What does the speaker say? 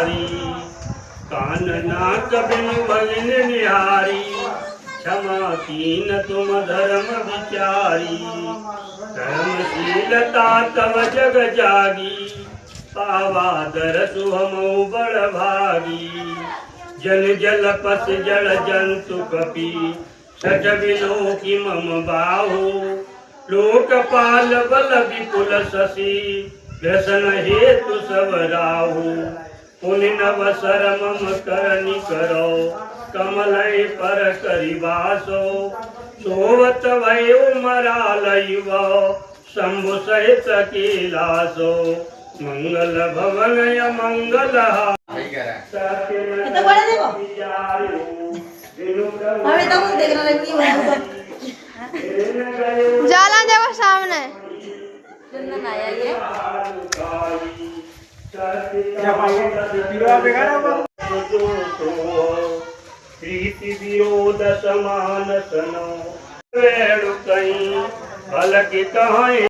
दुआरी। कान नाक बिनु भगिन निहारी, क्षमा कीन तुम धर्म विचारी। धर्मशीलता तव जग जागी, पावा दर सुहमऊ बड़ भागी। जन जल पस जल जंतु कपि, सज बिलो की मम बाहु। लोकपाल बल विपुल शशि, व्यसन हेतु सब राहु। पुनि नवसर मम करनी करो, कमलय पर करिवासो। सोवत भयो मरालय शंभु सहित कैलासो। मंगल भवन मंगल जाला देखो सामने चंदन आया ये प्रीति विरोध समान सनो। वेणु कहीं भल की कहीं